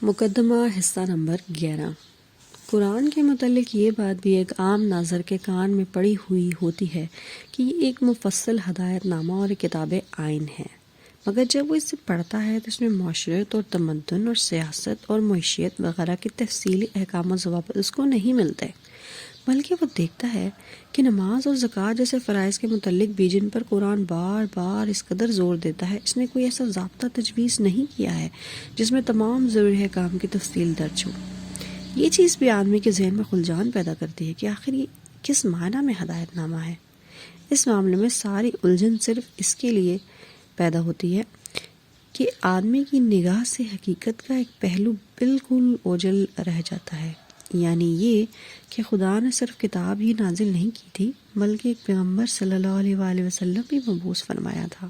مقدمہ حصہ نمبر 11۔ قرآن کے متعلق یہ بات بھی ایک عام ناظر کے کان میں پڑی ہوئی ہوتی ہے کہ یہ ایک مفصل ہدایت نامہ اور کتاب آئین ہے، مگر جب وہ اسے پڑھتا ہے تو اس میں معاشرت اور تمدن اور سیاست اور معیشت وغیرہ کے تفصیلی احکام و ضوابط اس کو نہیں ملتے، بلکہ وہ دیکھتا ہے کہ نماز اور زکوٰۃ جیسے فرائض کے متعلق بھی جن پر قرآن بار بار اس قدر زور دیتا ہے، اس نے کوئی ایسا ضابطہ تجویز نہیں کیا ہے جس میں تمام ضروری احکام کی تفصیل درج ہو۔ یہ چیز بھی آدمی کے ذہن میں خلجان پیدا کرتی ہے کہ آخر یہ کس معنی میں ہدایت نامہ ہے۔ اس معاملے میں ساری الجھن صرف اس کے لیے پیدا ہوتی ہے کہ آدمی کی نگاہ سے حقیقت کا ایک پہلو بالکل اوجھل رہ جاتا ہے، یعنی یہ کہ خدا نے صرف کتاب ہی نازل نہیں کی تھی بلکہ ایک پیغمبر صلی اللہ علیہ وآلہ وسلم بھی مبعوث فرمایا تھا۔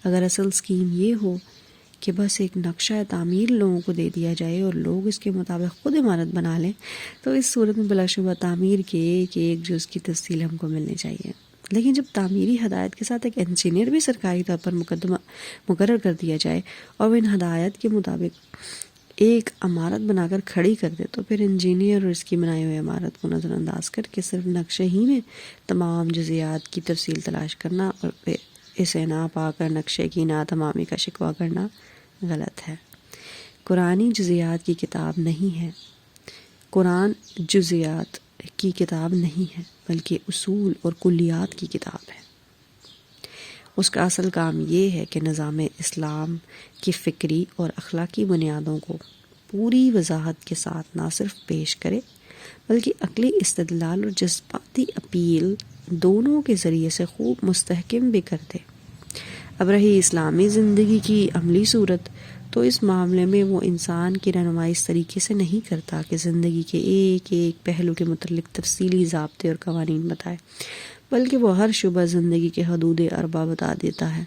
اگر اصل اسکیم یہ ہو کہ بس ایک نقشہ تعمیر لوگوں کو دے دیا جائے اور لوگ اس کے مطابق خود عمارت بنا لیں، تو اس صورت میں بلا شبہ تعمیر کے ایک جز کی تفصیل ہم کو ملنی چاہیے۔ لیکن جب تعمیری ہدایت کے ساتھ ایک انجینئر بھی سرکاری طور پر مقرر کر دیا جائے اور وہ ان ہدایت کے مطابق ایک عمارت بنا کر کھڑی کر دے، تو پھر انجینئر اور اس کی بنائی ہوئی عمارت کو نظر انداز کر کے صرف نقشے ہی میں تمام جزیات کی تفصیل تلاش کرنا اور پھر اسے نہ پا کر نقشے کی ناتمامی کا شکوہ کرنا غلط ہے۔ قرآنی جزیات کی کتاب نہیں ہے، قرآن جزیات کی کتاب نہیں ہے بلکہ اصول اور کلیات کی کتاب ہے۔ اس کا اصل کام یہ ہے کہ نظام اسلام کی فکری اور اخلاقی بنیادوں کو پوری وضاحت کے ساتھ نہ صرف پیش کرے بلکہ عقلی استدلال اور جذباتی اپیل دونوں کے ذریعے سے خوب مستحکم بھی کر دے۔ اب رہی اسلامی زندگی کی عملی صورت، تو اس معاملے میں وہ انسان کی رہنمائی اس طریقے سے نہیں کرتا کہ زندگی کے ایک ایک پہلو کے متعلق تفصیلی ضابطے اور قوانین بتائے، بلکہ وہ ہر شعبہ زندگی کے حدود اربع بتا دیتا ہے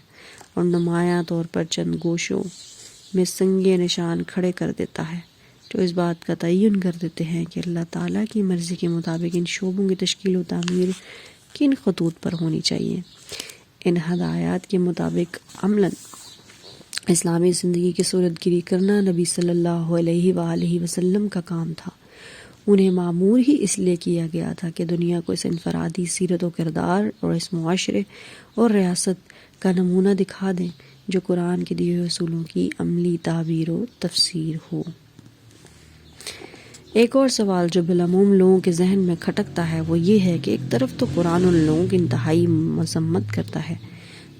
اور نمایاں طور پر چند گوشوں میں سنگِ نشان کھڑے کر دیتا ہے جو اس بات کا تعین کر دیتے ہیں کہ اللہ تعالیٰ کی مرضی کے مطابق ان شعبوں کی تشکیل و تعمیر کن خطوط پر ہونی چاہیے۔ ان ہدایات کے مطابق عملاً اسلامی زندگی کی صورت گیری کرنا نبی صلی اللہ علیہ وآلہ وسلم کا کام تھا۔ انہیں معمور ہی اس لیے کیا گیا تھا کہ دنیا کو اس انفرادی سیرت و کردار اور اس معاشرے اور ریاست کا نمونہ دکھا دیں جو قرآن کے دیے ہوئے اصولوں کی عملی تعبیر و تفسیر ہو۔ ایک اور سوال جو بالعموم لوگوں کے ذہن میں کھٹکتا ہے وہ یہ ہے کہ ایک طرف تو قرآن ان لوگوں کی انتہائی مذمت کرتا ہے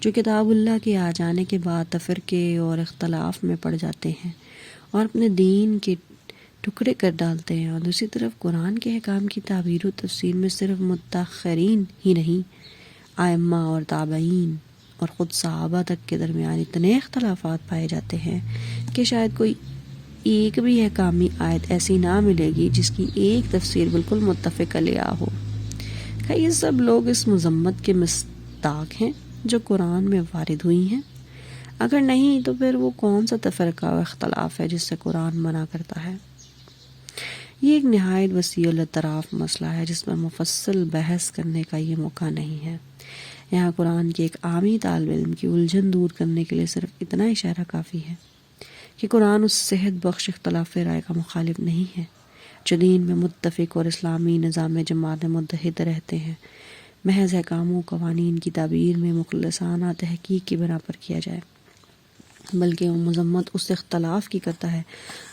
جو کتاب اللہ کے آ جانے کے بعد تفرقے اور اختلاف میں پڑ جاتے ہیں اور اپنے دین کے ٹکڑے کر ڈالتے ہیں، اور دوسری طرف قرآن کے احکام کی تعبیر و تفسیر میں صرف متأخرین ہی نہیں، ائمہ اور تابعین اور خود صحابہ تک کے درمیان اتنے اختلافات پائے جاتے ہیں کہ شاید کوئی ایک بھی احکامی آیت ایسی نہ ملے گی جس کی ایک تفسیر بالکل متفق علیہ ہو۔ کیا یہ سب لوگ اس مذمت کے مستحق ہیں جو قرآن میں وارد ہوئی ہیں؟ اگر نہیں تو پھر وہ کون سا تفرقہ و اختلاف ہے جس سے قرآن منع کرتا ہے؟ یہ ایک نہایت وسیع الاطراف مسئلہ ہے جس میں مفصل بحث کرنے کا یہ موقع نہیں ہے۔ یہاں قرآن کے ایک عامی طالب علم کی الجھن دور کرنے کے لیے صرف اتنا اشارہ کافی ہے کہ قرآن اس صحت بخش اختلاف رائے کا مخالف نہیں ہے جو دین میں متفق اور اسلامی نظام جماعت متحد رہتے ہیں، محض احکام و قوانین کی تعبیر میں مخلصانہ تحقیق کی بنا پر کیا جائے، بلکہ وہ مذمت اس اختلاف کی کرتا ہے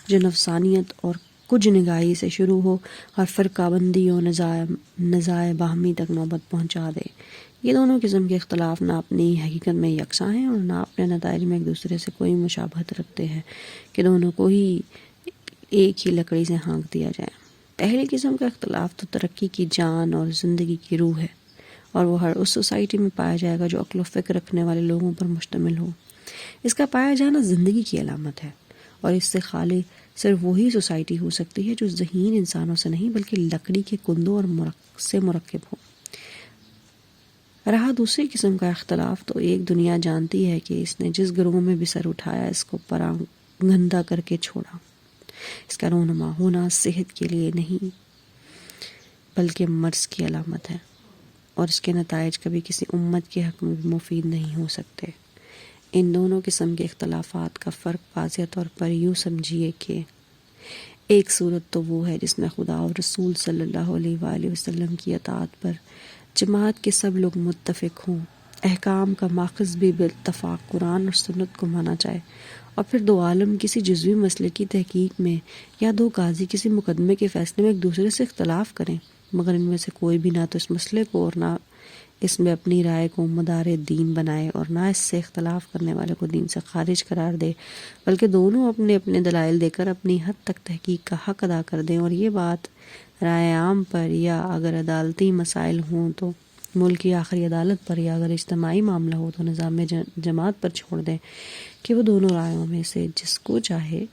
جو نفسانیت اور کچھ نگاہی سے شروع ہو اور فرقہ بندی اور نزاع باہمی تک نوبت پہنچا دے۔ یہ دونوں قسم کے اختلاف نہ اپنی حقیقت میں یکساں ہیں اور نہ اپنے نتائج میں ایک دوسرے سے کوئی مشابہت رکھتے ہیں کہ دونوں کو ہی ایک ہی لکڑی سے ہانک دیا جائے۔ پہلی قسم کا اختلاف تو ترقی کی جان اور زندگی کی روح ہے، اور وہ ہر اس سوسائٹی میں پایا جائے گا جو عقل و فکر رکھنے والے لوگوں پر مشتمل ہو۔ اس کا پایا جانا زندگی کی علامت ہے، اور اس سے خالی صرف وہی سوسائٹی ہو سکتی ہے جو ذہین انسانوں سے نہیں بلکہ لکڑی کے کندوں اور سے مرکب ہو۔ رہا دوسری قسم کا اختلاف، تو ایک دنیا جانتی ہے کہ اس نے جس گروہ میں بھی سر اٹھایا اس کو پراگندہ کر کے چھوڑا۔ اس کا رونما ہونا صحت کے لیے نہیں بلکہ مرض کی علامت ہے، اور اس کے نتائج کبھی کسی امت کے حق میں بھی مفید نہیں ہو سکتے۔ ان دونوں قسم کے اختلافات کا فرق واضح طور پر یوں سمجھیے کہ ایک صورت تو وہ ہے جس میں خدا اور رسول صلی اللہ علیہ وآلہ وسلم کی اطاعت پر جماعت کے سب لوگ متفق ہوں، احکام کا ماخذ بھی بالاتفاق قرآن اور سنت کو مانا جائے، اور پھر دو عالم کسی جزوی مسئلے کی تحقیق میں یا دو قاضی کسی مقدمے کے فیصلے میں ایک دوسرے سے اختلاف کریں، مگر ان میں سے کوئی بھی نہ تو اس مسئلے کو اور نہ اس میں اپنی رائے کو مدار دین بنائے اور نہ اس سے اختلاف کرنے والے کو دین سے خارج قرار دے، بلکہ دونوں اپنے اپنے دلائل دے کر اپنی حد تک تحقیق کا حق ادا کر دیں، اور یہ بات رائے عام پر یا اگر عدالتی مسائل ہوں تو ملک کی آخری عدالت پر، یا اگر اجتماعی معاملہ ہو تو نظام جماعت پر چھوڑ دیں کہ وہ دونوں رائےوں میں سے جس کو چاہے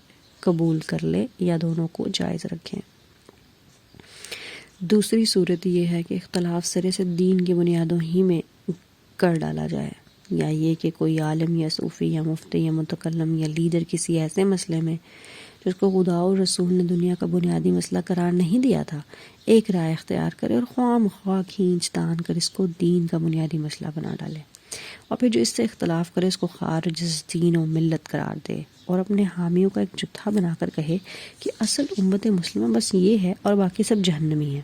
قبول کر لے یا دونوں کو جائز رکھیں۔ دوسری صورت یہ ہے کہ اختلاف سرے سے دین کی بنیادوں ہی میں کر ڈالا جائے، یا یہ کہ کوئی عالم یا صوفی یا مفتی یا متکلم یا لیڈر کسی ایسے مسئلے میں جس کو خدا اور رسول نے دنیا کا بنیادی مسئلہ قرار نہیں دیا تھا ایک رائے اختیار کرے اور خواہ مخواہ کھینچ تان کر اس کو دین کا بنیادی مسئلہ بنا ڈالے، اور پھر جو اس سے اختلاف کرے اس کو خارج دین و ملت قرار دے، اور اپنے حامیوں کا ایک جتھا بنا کر کہے کہ اصل امت مسلمہ بس یہ ہے اور باقی سب جہنمی ہیں،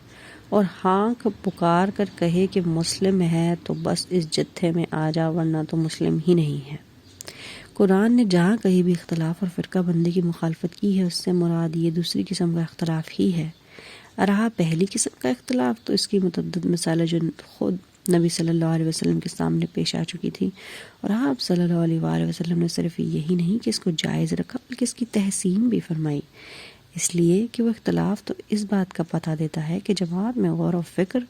اور ہاں پکار کر کہے کہ مسلم ہے تو بس اس جتھے میں آ جا ورنہ تو مسلم ہی نہیں ہے۔ قرآن نے جہاں کہیں بھی اختلاف اور فرقہ بندی کی مخالفت کی ہے اس سے مراد یہ دوسری قسم کا اختلاف ہی ہے۔ رہا پہلی قسم کا اختلاف تو اس کی متعدد مثالیں جو خود نبی صلی اللہ علیہ وسلم کے سامنے پیش آ چکی تھی، اور آپ صلی اللہ علیہ وآلہ وسلم نے صرف یہی نہیں کہ اس کو جائز رکھا بلکہ اس کی تحسین بھی فرمائی، اس لیے کہ وہ اختلاف تو اس بات کا پتہ دیتا ہے کہ جماعت میں غور و فکر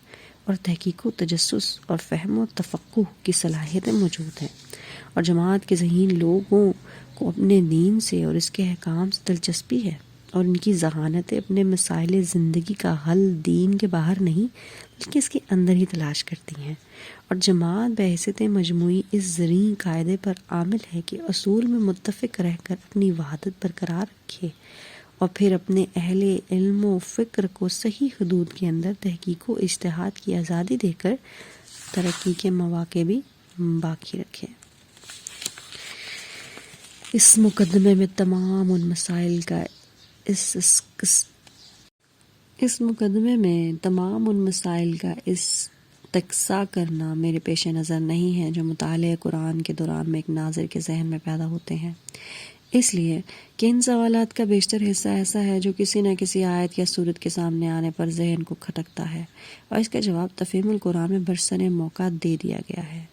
اور تحقیق و تجسس اور فہم و تفقہ کی صلاحیتیں موجود ہیں، اور جماعت کے ذہین لوگوں کو اپنے دین سے اور اس کے احکام سے دلچسپی ہے، اور ان کی ذہانتیں اپنے مسائل زندگی کا حل دین کے باہر نہیں بلکہ اس کے اندر ہی تلاش کرتی ہیں، اور جماعت بحیثیت مجموعی اس زرعی قاعدے پر عامل ہے کہ اصول میں متفق رہ کر اپنی وحدت برقرار رکھے، اور پھر اپنے اہل علم و فکر کو صحیح حدود کے اندر تحقیق و اجتہاد کی آزادی دے کر ترقی کے مواقع بھی باقی رکھے۔ اس مقدمے میں تمام ان مسائل کا استقصا کرنا میرے پیش نظر نہیں ہے جو مطالعہ قرآن کے دوران میں ایک ناظر کے ذہن میں پیدا ہوتے ہیں، اس لیے کہ ان سوالات کا بیشتر حصہ ایسا ہے جو کسی نہ کسی آیت یا صورت کے سامنے آنے پر ذہن کو کھٹکتا ہے، اور اس کا جواب تفہیم القرآن میں برسر موقع دے دیا گیا ہے۔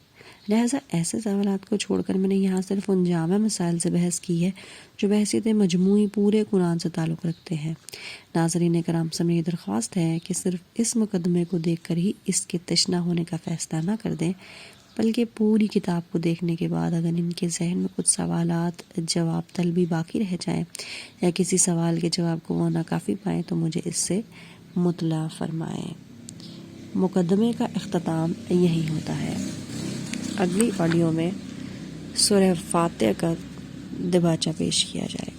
لہٰذا ایسے سوالات کو چھوڑ کر میں نے یہاں صرف ان جامع مسائل سے بحث کی ہے جو بحثیت مجموعی پورے قرآن سے تعلق رکھتے ہیں۔ ناظرین کرام سے میری درخواست ہے کہ صرف اس مقدمے کو دیکھ کر ہی اس کے تشنہ ہونے کا فیصلہ نہ کر دیں، بلکہ پوری کتاب کو دیکھنے کے بعد اگر ان کے ذہن میں کچھ سوالات جواب طلبی باقی رہ جائیں یا کسی سوال کے جواب کو وہ ناکافی پائیں تو مجھے اس سے مطلع فرمائیں۔ مقدمے کا اختتام یہی ہوتا ہے۔ اگلی آڈیو میں سورہ فاتحہ کا دباچہ پیش کیا جائے گا۔